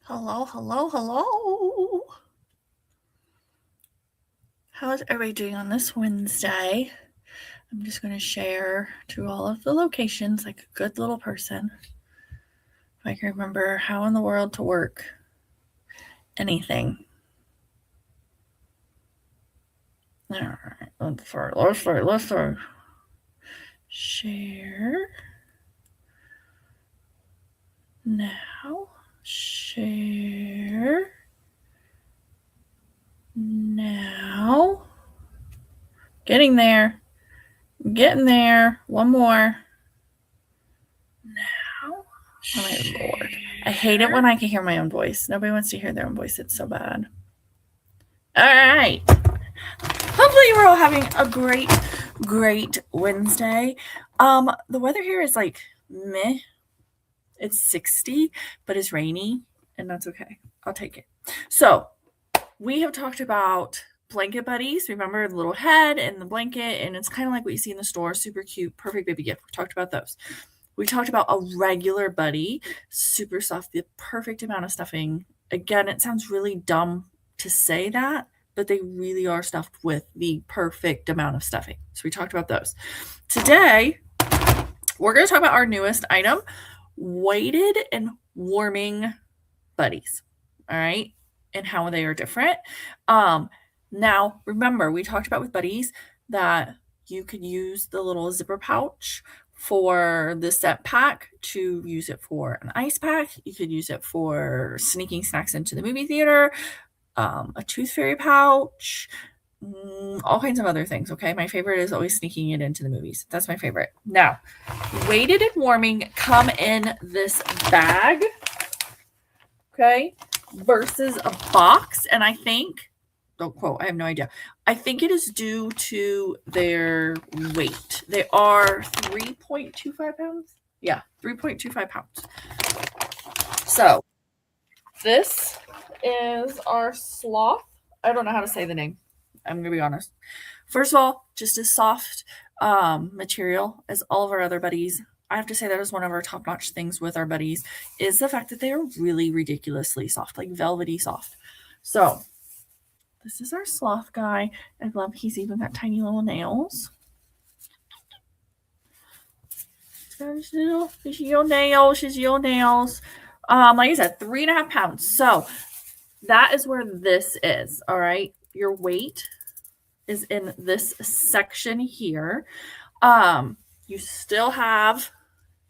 Hello. How's everybody doing on this Wednesday? I'm just going to share to all of the locations like a good little person. If I can remember how in the world to work anything. All right, let's start. Share. Now. Share. Now. Getting there. One more. Now. Oh my Lord. I hate it when I can hear my own voice. Nobody wants to hear their own voice. It's so bad. All right. Hopefully we're all having a great Wednesday. The weather here is like meh. It's 60, but it's rainy, and that's okay. I'll take it. So we have talked about blanket buddies. Remember the little head and the blanket, and it's kind of like what you see in the store. Super cute, perfect baby gift. We talked about those. We talked about a regular buddy, super soft, the perfect amount of stuffing. Again, it sounds really dumb to say that, but they really are stuffed with the perfect amount of stuffing. So we talked about those. Today, we're going to talk about our newest item, weighted and warming buddies. All right. And how they are different. Now, remember, we talked about with buddies that you could use the little zipper pouch for the set pack to use it for an ice pack. You could use it for sneaking snacks into the movie theater, a tooth fairy pouch, all kinds of other things. Okay. My favorite is always sneaking it into the movies. That's my favorite. Now, weighted and warming come in this bag. Okay. Versus a box. And I think, don't quote, I have no idea. I think it is due to their weight. They are 3.25 pounds. Yeah, 3.25 pounds. So this is our sloth. I don't know how to say the name. I'm going to be honest. First of all, just as soft material as all of our other buddies. I have to say that is one of our top-notch things with our buddies is the fact that they are really ridiculously soft, like velvety soft. So this is our sloth guy. I love he's even got tiny little nails. He's got his little nails. Like I said, 3.5 pounds. So that is where this is. All right. Your weight is in this section here. You still have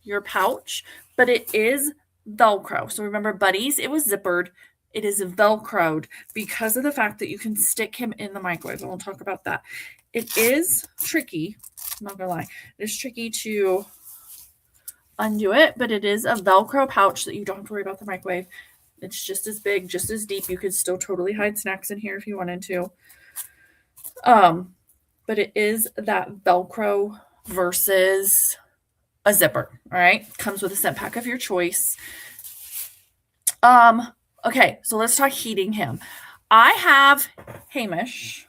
your pouch, but it is Velcro. So remember, buddies, it was zippered. It is Velcroed because of the fact that you can stick him in the microwave. And we'll talk about that. It is tricky. I'm not going to lie. It is tricky to undo it, but it is a Velcro pouch that you don't have to worry about the microwave. It's just as big, just as deep. You could still totally hide snacks in here if you wanted to. But it is that Velcro versus a zipper. All right. Comes with a scent pack of your choice. Okay, so let's talk heating him. I have Hamish,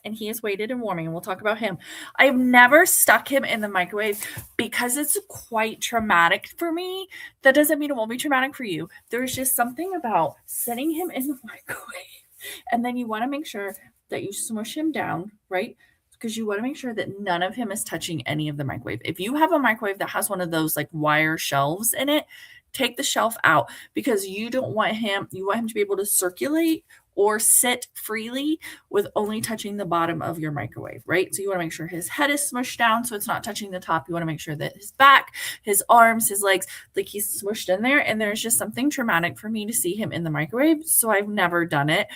and he is weighted and warming, and we'll talk about him. I've never stuck him in the microwave because it's quite traumatic for me. That doesn't mean it won't be traumatic for you. There's just something about setting him in the microwave, and then you want to make sure that you smush him down, right? Because you want to make sure that none of him is touching any of the microwave. If you have a microwave that has one of those like wire shelves in it, take the shelf out because you want him to be able to circulate or sit freely with only touching the bottom of your microwave, right? So you want to make sure his head is smushed down so it's not touching the top. You want to make sure that his back, his arms, his legs, like he's smushed in there. And there's just something traumatic for me to see him in the microwave. So I've never done it.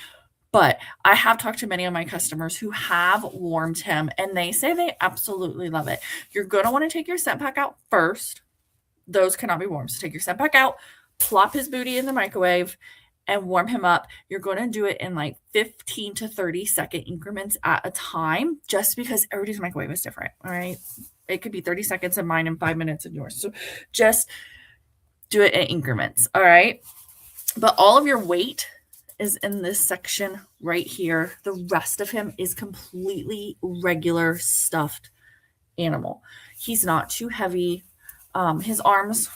But I have talked to many of my customers who have warmed him, and they say they absolutely love it. You're going to want to take your scent pack out first. Those cannot be warm. So take your scent pack out, plop his booty in the microwave, and warm him up. You're going to do it in like 15 to 30 second increments at a time, just because everybody's microwave is different. All right. It could be 30 seconds in mine and 5 minutes in yours. So just do it in increments. All right. But all of your weight is in this section right here. The rest of him is completely regular stuffed animal. He's not too heavy. His arms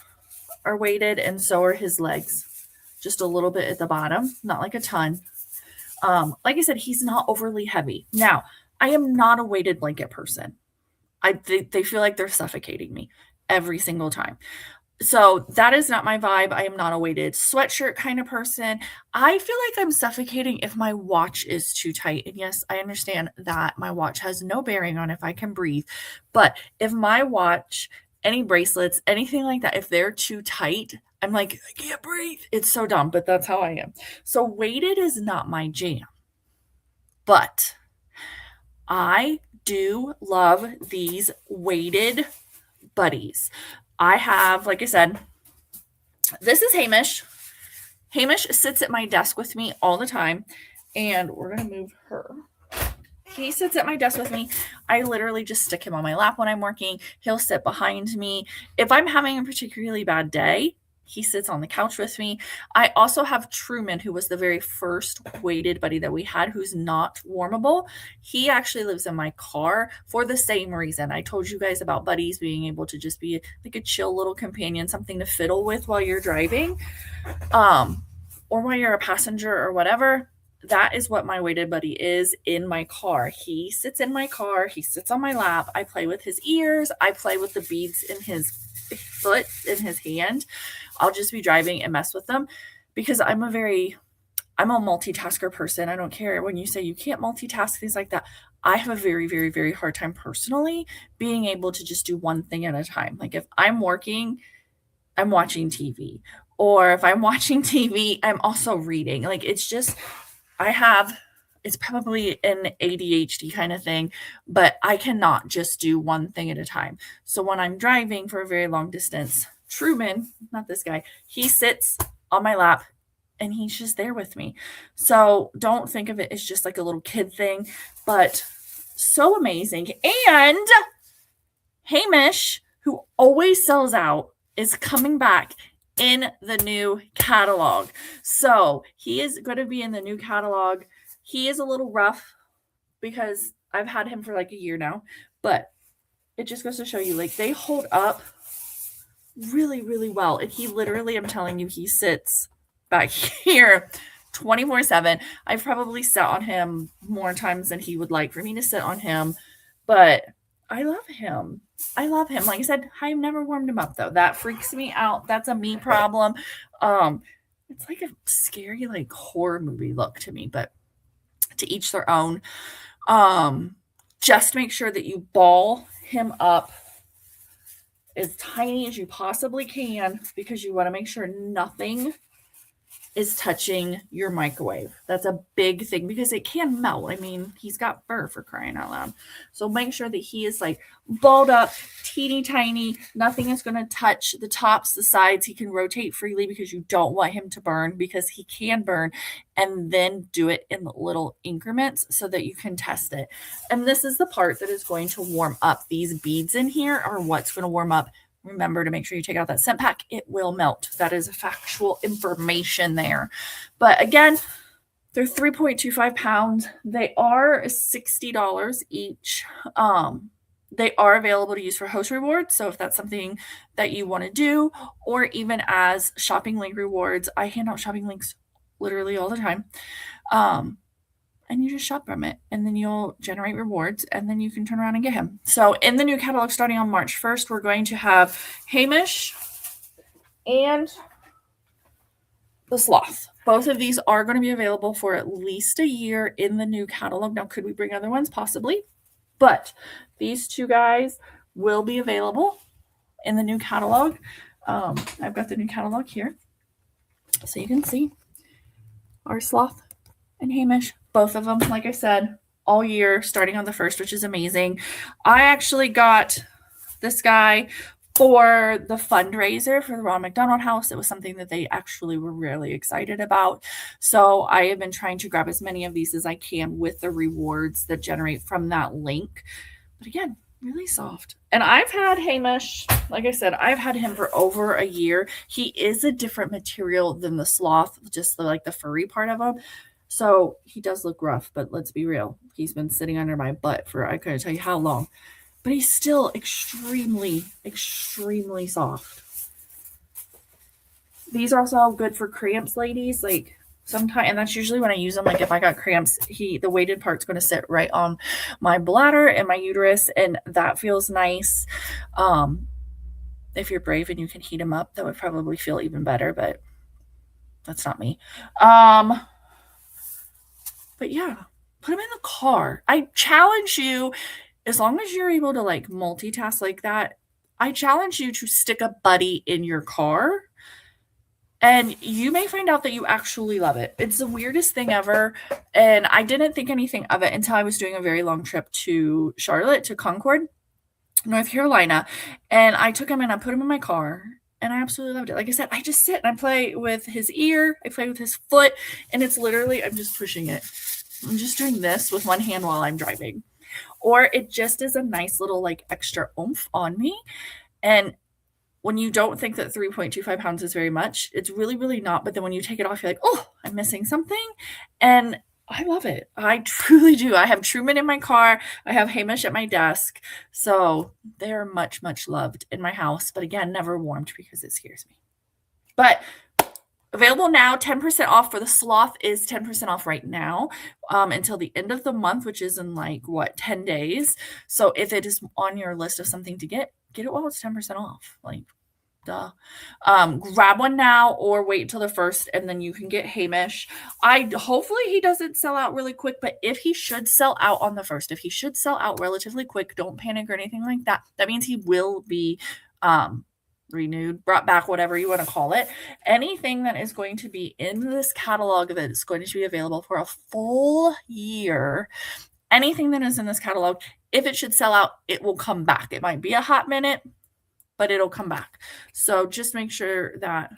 are weighted, and so are his legs. just a little bit at the bottom, not like a ton. Like I said, he's not overly heavy. Now, I am not a weighted blanket person. They feel like they're suffocating me every single time. So that is not my vibe. I am not a weighted sweatshirt kind of person. I feel like I'm suffocating if my watch is too tight. And yes, I understand that my watch has no bearing on if I can breathe. But if my watch, any bracelets, anything like that, if they're too tight, I'm like, I can't breathe. It's so dumb, but that's how I am. So weighted is not my jam. But I do love these weighted buddies. I have, like I said, this is Hamish. Hamish sits at my desk with me all the time, and we're going to move her. He sits at my desk with me. I literally just stick him on my lap when I'm working. He'll sit behind me. If I'm having a particularly bad day, he sits on the couch with me. I also have Truman, who was the very first weighted buddy that we had, who's not warmable. He actually lives in my car for the same reason. I told you guys about buddies being able to just be like a chill little companion, something to fiddle with while you're driving, or while you're a passenger or whatever. That is what my weighted buddy is in my car. He sits in my car. He sits on my lap. I play with his ears. I play with the beads in his foot, in his hand. I'll just be driving and mess with them because I'm a multitasker person. I don't care when you say you can't multitask, things like that. I have a very, very, very hard time personally being able to just do one thing at a time. Like if I'm working, I'm watching TV. Or if I'm watching TV, I'm also reading. Like it's probably an ADHD kind of thing, but I cannot just do one thing at a time. So when I'm driving for a very long distance, Truman, not this guy, he sits on my lap and he's just there with me. So don't think of it as just like a little kid thing, but so amazing. And Hamish, who always sells out, is coming back in the new catalog. So he is going to be in the new catalog. He is a little rough because I've had him for like a year now, but it just goes to show you, like, they hold up really, really well. And he literally, I'm telling you, he sits back here 24/7. I've probably sat on him more times than he would like for me to sit on him, but I love him. I love him. Like I said, I've never warmed him up though. That freaks me out. That's a me problem. It's like a scary, like horror movie look to me, but to each their own. Just make sure that you ball him up as tiny as you possibly can because you want to make sure nothing is touching your microwave. That's a big thing because it can melt. I mean, he's got fur, for crying out loud. So make sure that he is like balled up, teeny tiny. Nothing is going to touch the tops, the sides. He can rotate freely because you don't want him to burn, because he can burn, and then do it in little increments so that you can test it. And this is the part that is going to warm up. These beads in here are what's going to warm up. Remember to make sure you take out that scent pack. It will melt. That is factual information there. But again, they're 3.25 pounds. They are $60 each. They are available to use for host rewards. So if that's something that you want to do, or even as shopping link rewards, I hand out shopping links literally all the time. And you just shop from it, and then you'll generate rewards, and then you can turn around and get him. So in the new catalog starting on March 1st, we're going to have Hamish and the Sloth. Both of these are going to be available for at least a year in the new catalog. Now, could we bring other ones? Possibly. But these two guys will be available in the new catalog. I've got the new catalog here, so you can see our Sloth and Hamish. Both of them, like I said, all year, starting on the 1st, which is amazing. I actually got this guy for the fundraiser for the Ronald McDonald House. It was something that they actually were really excited about. So I have been trying to grab as many of these as I can with the rewards that generate from that link. But again, really soft. And I've had Hamish, like I said, I've had him for over a year. He is a different material than the Sloth, just like the furry part of him. So he does look rough, but let's be real. He's been sitting under my butt for, I couldn't tell you how long, but he's still extremely, extremely soft. These are also good for cramps, ladies. Like sometimes, and that's usually when I use them. Like if I got cramps, the weighted part's going to sit right on my bladder and my uterus, and that feels nice. If you're brave and you can heat them up, that would probably feel even better, but that's not me. But yeah, put them in the car. I challenge you, as long as you're able to like multitask like that, I challenge you to stick a buddy in your car. And you may find out that you actually love it. It's the weirdest thing ever. And I didn't think anything of it until I was doing a very long trip to Charlotte, to Concord, North Carolina. And I took him and I put him in my car. And I absolutely loved it. Like I said, I just sit and I play with his ear. I play with his foot. And it's literally, I'm just pushing it. I'm just doing this with one hand while I'm driving. Or it just is a nice little like extra oomph on me. And when you don't think that 3.25 pounds is very much, it's really, really not. But then when you take it off, you're like, oh, I'm missing something. And I love it. I truly do. I have Truman in my car. I have Hamish at my desk. So they're much, much loved in my house. But again, never warmed because it scares me. But available now, 10% off for the sloth is 10% off right now until the end of the month, which is in like, 10 days. So if it is on your list of something to get it while it's 10% off. Like, duh. Grab one now or wait till the 1st and then you can get Hamish. Hopefully he doesn't sell out really quick, but if he should sell out on the 1st, if he should sell out relatively quick, don't panic or anything like that. That means he will be renewed, brought back, whatever you want to call it. Anything that is going to be in this catalog that is going to be available for a full year, anything that is in this catalog, if it should sell out, it will come back. It might be a hot minute, but it'll come back. So just make sure that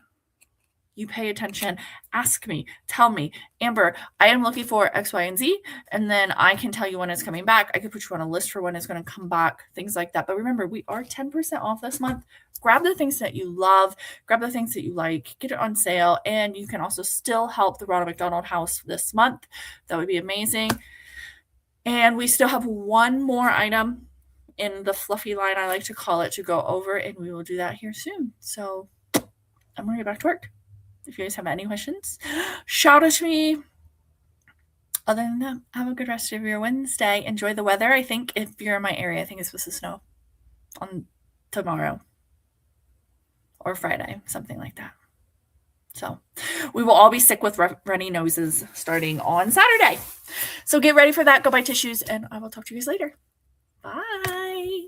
you pay attention. Ask me, tell me, Amber, I am looking for X, Y, and Z, and then I can tell you when it's coming back. I could put you on a list for when it's going to come back, things like that. But remember, we are 10% off this month. Grab the things that you love, grab the things that you like, get it on sale, and you can also still help the Ronald McDonald House this month. That would be amazing. And we still have one more item in the fluffy line, I like to call it, to go over, and we will do that here soon. So I'm going to get back to work. If you guys have any questions, shout at me. Other than that, have a good rest of your Wednesday. Enjoy the weather. I think if you're in my area, I think it's supposed to snow on tomorrow or Friday, something like that. So we will all be sick with runny noses starting on Saturday. So get ready for that. Go buy tissues, and I will talk to you guys later. Bye.